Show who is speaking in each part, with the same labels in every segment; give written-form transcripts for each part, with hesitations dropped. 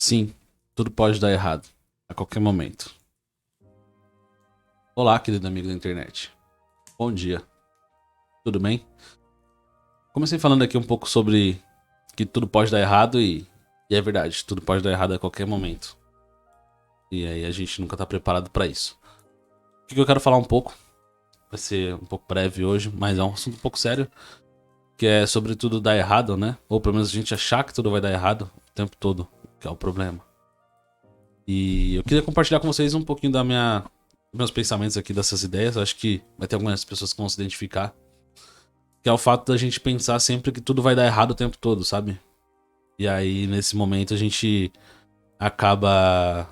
Speaker 1: Sim, tudo pode dar errado a qualquer momento. Olá, querido amigo da internet. Bom dia. Tudo bem? Comecei falando aqui um pouco sobre que tudo pode dar errado e é verdade, tudo pode dar errado a qualquer momento. E aí a gente nunca tá preparado pra isso. O que eu quero falar um pouco, vai ser um pouco breve hoje, mas é um assunto um pouco sério, que é sobre tudo dar errado, né? Ou pelo menos a gente achar que tudo vai dar errado o tempo todo, que é o problema. E eu queria compartilhar com vocês um pouquinho meus pensamentos aqui dessas ideias. Eu acho que vai ter algumas pessoas que vão se identificar. Que é o fato da gente pensar sempre que tudo vai dar errado o tempo todo, sabe? E aí, nesse momento, a gente acaba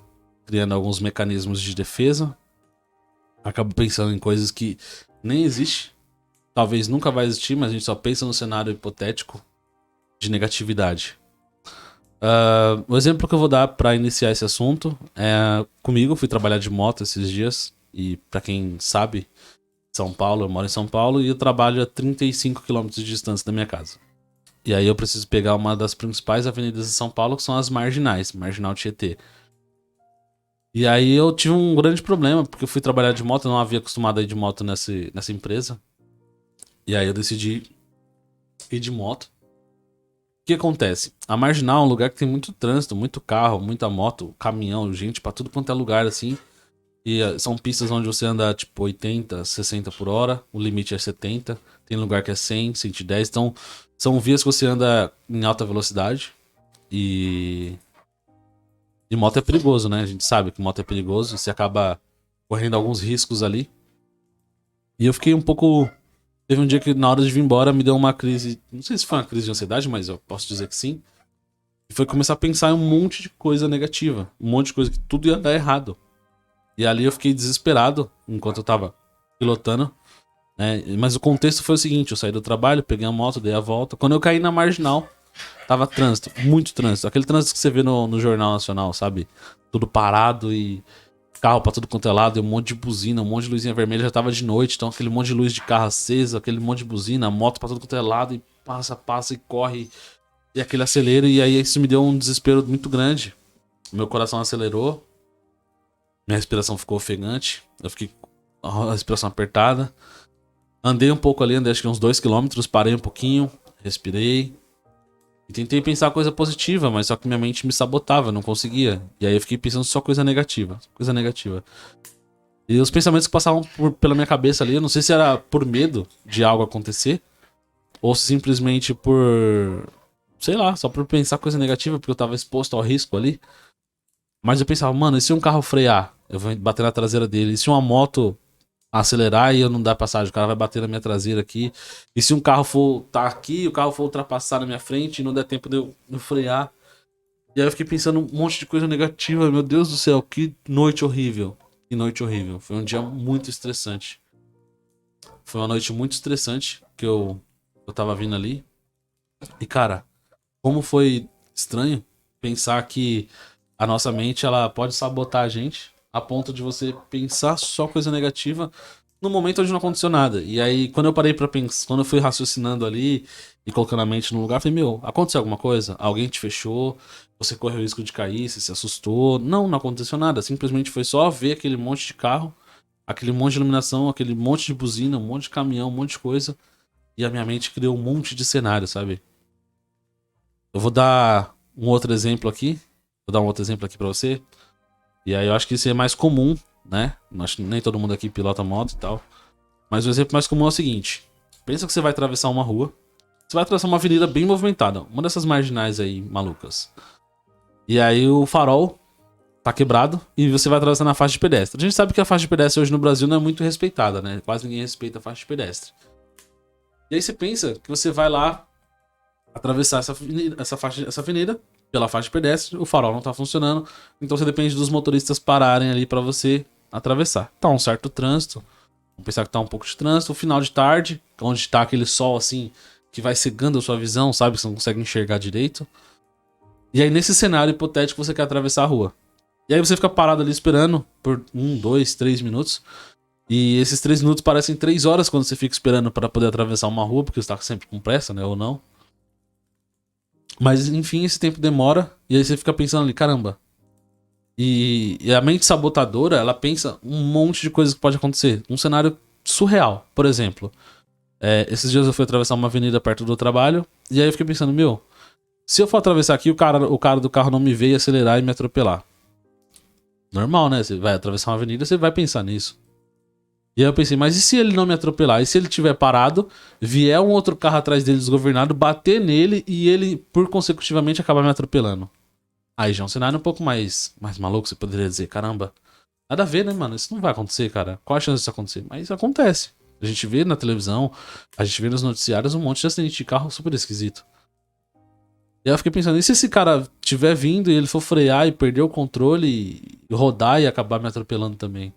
Speaker 1: criando alguns mecanismos de defesa. Acaba pensando em coisas que nem existe. Talvez nunca vai existir, mas a gente só pensa no cenário hipotético de negatividade. O exemplo que eu vou dar pra iniciar esse assunto é comigo. Eu fui trabalhar de moto esses dias. E pra quem sabe, São Paulo, eu moro em São Paulo e eu trabalho a 35 quilômetros de distância da minha casa. E aí eu preciso pegar uma das principais avenidas de São Paulo, que são as marginais, Marginal Tietê. E aí eu tive um grande problema, porque eu fui trabalhar de moto, eu não havia acostumado a ir de moto nessa empresa. E aí eu decidi ir de moto. O que acontece? A Marginal é um lugar que tem muito trânsito, muito carro, muita moto, caminhão, gente pra tudo quanto é lugar assim. E são pistas onde você anda tipo 80, 60 por hora, o limite é 70. Tem lugar que é 100, 110. Então são vias que você anda em alta velocidade. E de moto é perigoso, né? A gente sabe que moto é perigoso e você acaba correndo alguns riscos ali. E eu fiquei um pouco. Teve um dia que na hora de vir embora me deu uma crise. Não sei se foi uma crise de ansiedade, mas eu posso dizer que sim. E foi começar a pensar em um monte de coisa negativa. Um monte de coisa que tudo ia dar errado. E ali eu fiquei desesperado enquanto eu tava pilotando, né? Mas o contexto foi o seguinte: eu saí do trabalho, peguei a moto, dei a volta. Quando eu caí na marginal, tava trânsito, muito trânsito. Aquele trânsito que você vê no Jornal Nacional, sabe? Tudo parado e carro pra tudo quanto é lado, e um monte de buzina, um monte de luzinha vermelha. Já tava de noite, então aquele monte de luz de carro acesa, aquele monte de buzina, moto pra tudo quanto é lado, e passa e corre, e aquele acelera. E aí isso me deu um desespero muito grande. Meu coração acelerou. Minha respiração ficou ofegante. Eu fiquei com a respiração apertada. Andei um pouco ali, andei acho que uns 2 quilômetros, parei um pouquinho, respirei. E tentei pensar coisa positiva, mas só que minha mente me sabotava, não conseguia. E aí eu fiquei pensando só coisa negativa, coisa negativa. E os pensamentos que passavam pela minha cabeça ali, eu não sei se era por medo de algo acontecer, ou se simplesmente por, sei lá, só por pensar coisa negativa, porque eu tava exposto ao risco ali. Mas eu pensava, mano, e se um carro frear? Eu vou bater na traseira dele. E se uma moto acelerar e eu não dar passagem, o cara vai bater na minha traseira aqui. E se um carro for tá aqui, o carro for ultrapassar na minha frente e não der tempo de eu frear. E aí eu fiquei pensando um monte de coisa negativa. Meu Deus do céu, que noite horrível. Que noite horrível. Foi um dia muito estressante. Foi uma noite muito estressante que eu tava vindo ali. E cara, como foi estranho pensar que a nossa mente ela pode sabotar a gente a ponto de você pensar só coisa negativa no momento onde não aconteceu nada. E aí, quando eu parei pra pensar, quando eu fui raciocinando ali e colocando a mente no lugar, eu falei, meu, aconteceu alguma coisa? Alguém te fechou? Você correu o risco de cair? Você se assustou? Não, não aconteceu nada. Simplesmente foi só ver aquele monte de carro, aquele monte de iluminação, aquele monte de buzina, um monte de caminhão, um monte de coisa. E a minha mente criou um monte de cenário, sabe? Eu vou dar um outro exemplo aqui. Vou dar um outro exemplo aqui pra você. E aí eu acho que isso é mais comum, né? Acho que nem todo mundo aqui pilota moto e tal. Mas o exemplo mais comum é o seguinte. Pensa que você vai atravessar uma rua. Você vai atravessar uma avenida bem movimentada. Uma dessas marginais aí, malucas. E aí o farol tá quebrado e você vai atravessar na faixa de pedestre. A gente sabe que a faixa de pedestre hoje no Brasil não é muito respeitada, né? Quase ninguém respeita a faixa de pedestre. E aí você pensa que você vai lá atravessar essa avenida pela faixa de pedestre, o farol não tá funcionando, então você depende dos motoristas pararem ali pra você atravessar. Tá um certo trânsito, vamos pensar que tá um pouco de trânsito, final de tarde, onde tá aquele sol assim, que vai cegando a sua visão, sabe, você não consegue enxergar direito. E aí nesse cenário hipotético você quer atravessar a rua. E aí você fica parado ali esperando por 1, 2, 3 minutos. E esses 3 minutos parecem 3 horas quando você fica esperando pra poder atravessar uma rua, porque você tá sempre com pressa, né, ou não. Mas, enfim, esse tempo demora. E aí você fica pensando ali, caramba. E a mente sabotadora, ela pensa um monte de coisas que pode acontecer. Um cenário surreal, por exemplo. Esses dias eu fui atravessar uma avenida perto do trabalho. E aí eu fiquei pensando, meu, se eu for atravessar aqui, o cara do carro não me veio acelerar e me atropelar. Normal, né? Você vai atravessar uma avenida, você vai pensar nisso. E aí eu pensei, mas e se ele não me atropelar? E se ele tiver parado, vier um outro carro atrás dele desgovernado, bater nele e ele, por consecutivamente, acabar me atropelando? Aí já é um cenário um pouco mais maluco, você poderia dizer, caramba. Nada a ver, né, mano? Isso não vai acontecer, cara. Qual a chance disso acontecer? Mas isso acontece. A gente vê na televisão, a gente vê nos noticiários um monte de acidente de carro super esquisito. E aí eu fiquei pensando, e se esse cara tiver vindo e ele for frear e perder o controle e rodar e acabar me atropelando também?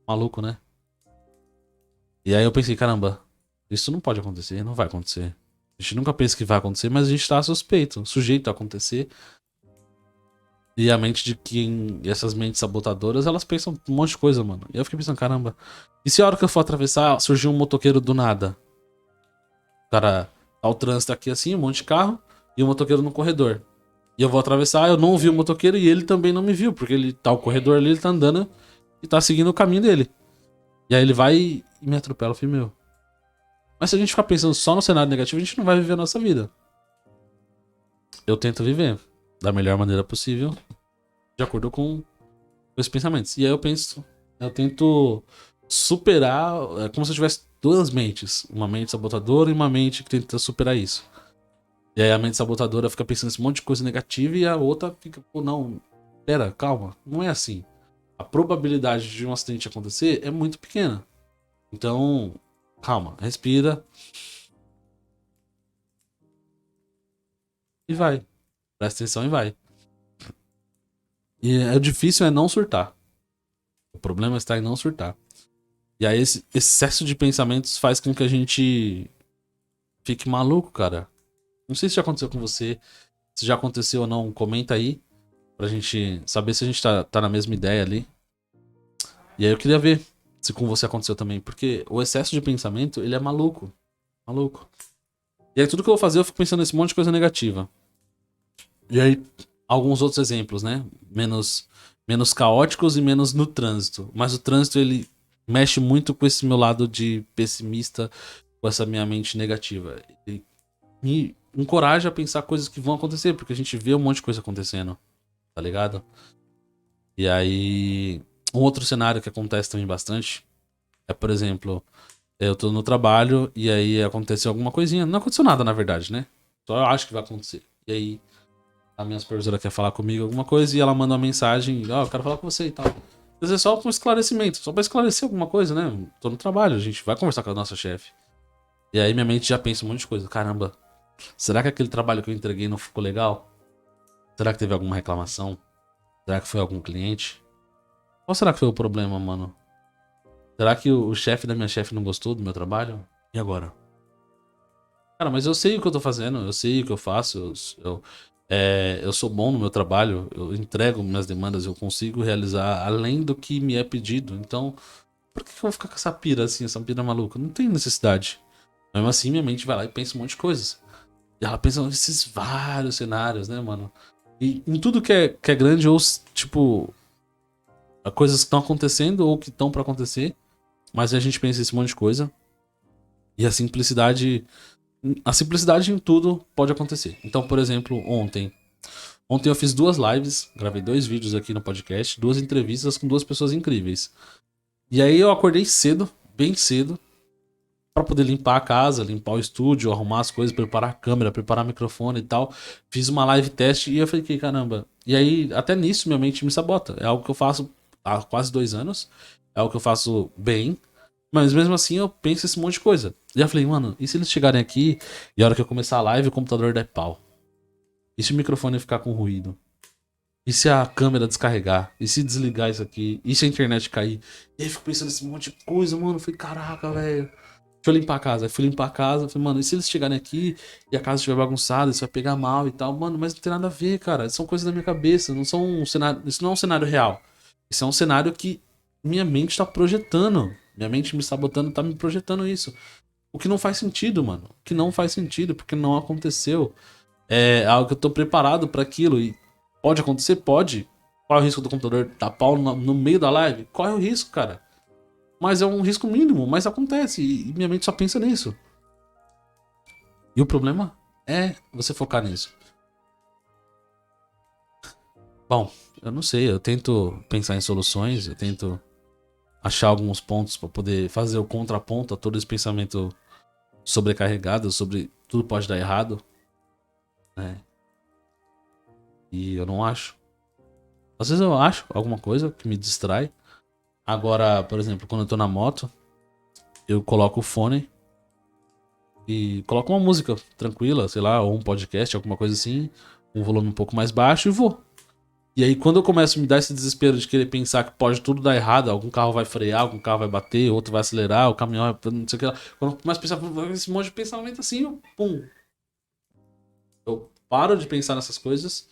Speaker 1: Maluco, né? E aí eu pensei, caramba, isso não pode acontecer, não vai acontecer. A gente nunca pensa que vai acontecer, mas a gente tá suspeito, sujeito a acontecer. E a mente de quem. Essas mentes sabotadoras, elas pensam um monte de coisa, mano. E eu fiquei pensando, caramba. E se a hora que eu for atravessar, surgir um motoqueiro do nada? O cara, tá o trânsito aqui assim, um monte de carro, e o motoqueiro no corredor. E eu vou atravessar, eu não vi o motoqueiro e ele também não me viu, porque ele tá o corredor ali, ele tá andando e tá seguindo o caminho dele. E aí ele vai e me atropela, eu falei, meu. Mas se a gente ficar pensando só no cenário negativo, a gente não vai viver a nossa vida. Eu tento viver da melhor maneira possível, de acordo com os pensamentos. E aí eu tento superar, é como se eu tivesse duas mentes. Uma mente sabotadora e uma mente que tenta superar isso. E aí a mente sabotadora fica pensando nesse monte de coisa negativa e a outra fica, pô, não, pera, calma, não é assim. A probabilidade de um acidente acontecer é muito pequena. Então, calma, respira e vai. Presta atenção e vai. E o difícil é não surtar. O problema está em não surtar. E aí esse excesso de pensamentos faz com que a gente fique maluco, cara. Não sei se já aconteceu com você, se já aconteceu ou não, comenta aí pra gente saber se a gente tá na mesma ideia ali. E aí eu queria ver se com você aconteceu também, porque o excesso de pensamento, ele é maluco. Maluco. E aí tudo que eu vou fazer, eu fico pensando nesse monte de coisa negativa. E aí, alguns outros exemplos, né? Menos caóticos e menos no trânsito. Mas o trânsito, ele mexe muito com esse meu lado de pessimista, com essa minha mente negativa. Ele me encoraja a pensar coisas que vão acontecer, porque a gente vê um monte de coisa acontecendo, tá ligado? E aí, um outro cenário que acontece também bastante é, por exemplo, eu tô no trabalho e aí aconteceu alguma coisinha. Não aconteceu nada, na verdade, né? Só eu acho que vai acontecer. E aí, a minha supervisora quer falar comigo alguma coisa e ela manda uma mensagem, ó, eu quero falar com você e tal. Às vezes é só com esclarecimento, só pra esclarecer alguma coisa, né? Tô no trabalho, a gente vai conversar com a nossa chefe. E aí minha mente já pensa um monte de coisa. Caramba, será que aquele trabalho que eu entreguei não ficou legal? Será que teve alguma reclamação? Será que foi algum cliente? Qual será que foi o problema, mano? Será que o chefe da minha chefe não gostou do meu trabalho? E agora? Cara, mas eu sei o que eu tô fazendo, eu sei o que eu faço, eu sou bom no meu trabalho, eu entrego minhas demandas, eu consigo realizar além do que me é pedido. Então, por que eu vou ficar com essa pira assim, essa pira maluca? Não tem necessidade. Mesmo assim, minha mente vai lá e pensa um monte de coisas. E ela pensa nesses vários cenários, né, mano? E em tudo que é grande, ou tipo, coisas que estão acontecendo ou que estão pra acontecer, mas a gente pensa esse monte de coisa. E a simplicidade em tudo pode acontecer. Então, por exemplo, ontem eu fiz duas lives, gravei dois vídeos aqui no podcast, duas entrevistas com duas pessoas incríveis. E aí eu acordei cedo, bem cedo, pra poder limpar a casa, limpar o estúdio, arrumar as coisas, preparar a câmera, preparar o microfone e tal. Fiz uma live teste e eu falei, caramba. E aí, até nisso, minha mente me sabota. É algo que eu faço há quase 2 anos. É algo que eu faço bem. Mas mesmo assim eu penso esse monte de coisa. E eu falei, mano, e se eles chegarem aqui e a hora que eu começar a live o computador der pau? E se o microfone ficar com ruído? E se a câmera descarregar? E se desligar isso aqui? E se a internet cair? E aí eu fico pensando nesse monte de coisa, mano. Eu falei, caraca, velho. Deixa eu limpar a casa. Aí fui limpar a casa. Falei, mano, e se eles chegarem aqui e a casa estiver bagunçada, isso vai pegar mal e tal? Mano, mas não tem nada a ver, cara. São coisas da minha cabeça. Não são um cenário. Isso não é um cenário real. Isso é um cenário que minha mente tá projetando. Minha mente me sabotando tá me projetando isso. O que não faz sentido, mano. O que não faz sentido, porque não aconteceu. É algo que eu tô preparado para aquilo e pode acontecer? Pode. Qual é o risco do computador dar pau no meio da live? Qual é o risco, cara? Mas é um risco mínimo, mas acontece e minha mente só pensa nisso. E o problema é você focar nisso. Bom, eu não sei, eu tento pensar em soluções, eu tento achar alguns pontos para poder fazer o contraponto a todo esse pensamento sobrecarregado sobre tudo pode dar errado, né? E eu não acho. Às vezes eu acho alguma coisa que me distrai. Agora, por exemplo, quando eu tô na moto, eu coloco o fone e coloco uma música tranquila, sei lá, ou um podcast, alguma coisa assim, um volume um pouco mais baixo e vou. E aí, quando eu começo a me dar esse desespero de querer pensar que pode tudo dar errado, algum carro vai frear, algum carro vai bater, outro vai acelerar, o caminhão vai, não sei o que lá. Quando eu começo a pensar esse monte de pensamento assim, pum. Eu paro de pensar nessas coisas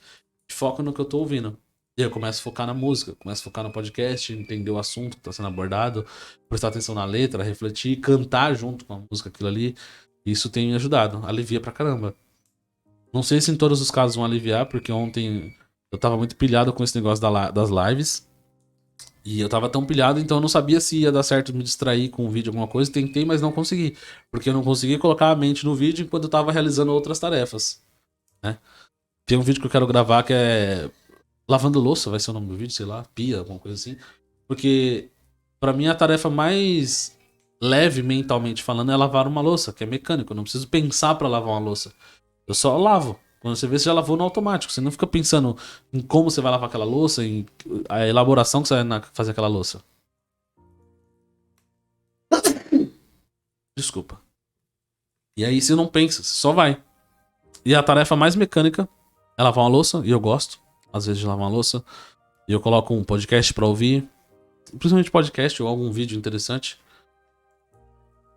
Speaker 1: e foco no que eu tô ouvindo. E aí eu começo a focar na música, começo a focar no podcast, entender o assunto que tá sendo abordado, prestar atenção na letra, refletir, cantar junto com a música, aquilo ali. Isso tem me ajudado, alivia pra caramba. Não sei se em todos os casos vão aliviar, porque ontem eu tava muito pilhado com esse negócio das lives. E eu tava tão pilhado, então eu não sabia se ia dar certo me distrair com um vídeo, alguma coisa. Tentei, mas não consegui. Porque eu não consegui colocar a mente no vídeo enquanto eu tava realizando outras tarefas, né? Tem um vídeo que eu quero gravar que é lavando louça, vai ser o nome do vídeo, sei lá, pia, alguma coisa assim. Porque pra mim a tarefa mais leve mentalmente falando é lavar uma louça, que é mecânico. Eu não preciso pensar pra lavar uma louça. Eu só lavo. Quando você vê, você já lavou no automático. Você não fica pensando em como você vai lavar aquela louça, em a elaboração que você vai fazer aquela louça. Desculpa. E aí você não pensa, você só vai. E a tarefa mais mecânica é lavar uma louça, e eu gosto, às vezes, de lavar uma louça. E eu coloco um podcast pra ouvir, principalmente podcast ou algum vídeo interessante,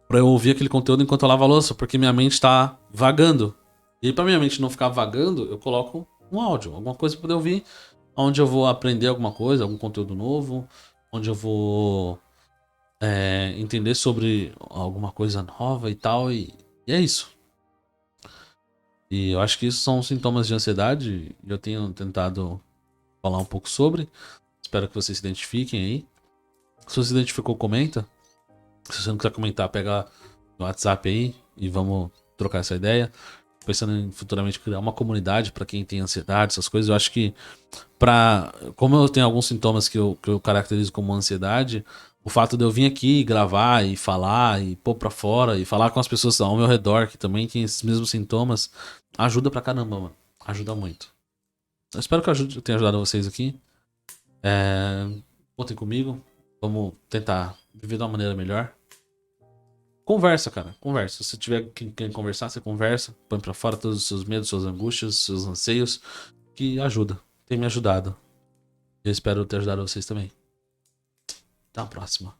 Speaker 1: pra eu ouvir aquele conteúdo enquanto eu lavo a louça, porque minha mente tá vagando. E pra minha mente não ficar vagando, eu coloco um áudio, alguma coisa pra poder ouvir, onde eu vou aprender alguma coisa, algum conteúdo novo, onde eu vou entender sobre alguma coisa nova e tal, e é isso. E eu acho que isso são sintomas de ansiedade, e eu tenho tentado falar um pouco sobre. Espero que vocês se identifiquem aí. Se você se identificou, comenta. Se você não quiser comentar, pega no WhatsApp aí e vamos trocar essa ideia. Pensando em futuramente criar uma comunidade para quem tem ansiedade, essas coisas. Eu acho que, como eu tenho alguns sintomas que eu caracterizo como ansiedade, o fato de eu vir aqui gravar e falar e pôr pra fora e falar com as pessoas ao meu redor que também tem esses mesmos sintomas ajuda pra caramba, mano. Ajuda muito. Eu espero que eu tenha ajudado vocês aqui. Contem comigo. Vamos tentar viver de uma maneira melhor. Conversa, cara. Conversa. Se você tiver quem conversar, você conversa. Põe pra fora todos os seus medos, suas angústias, seus anseios. Que ajuda. Tem me ajudado. Eu espero ter ajudado vocês também. Até a próxima.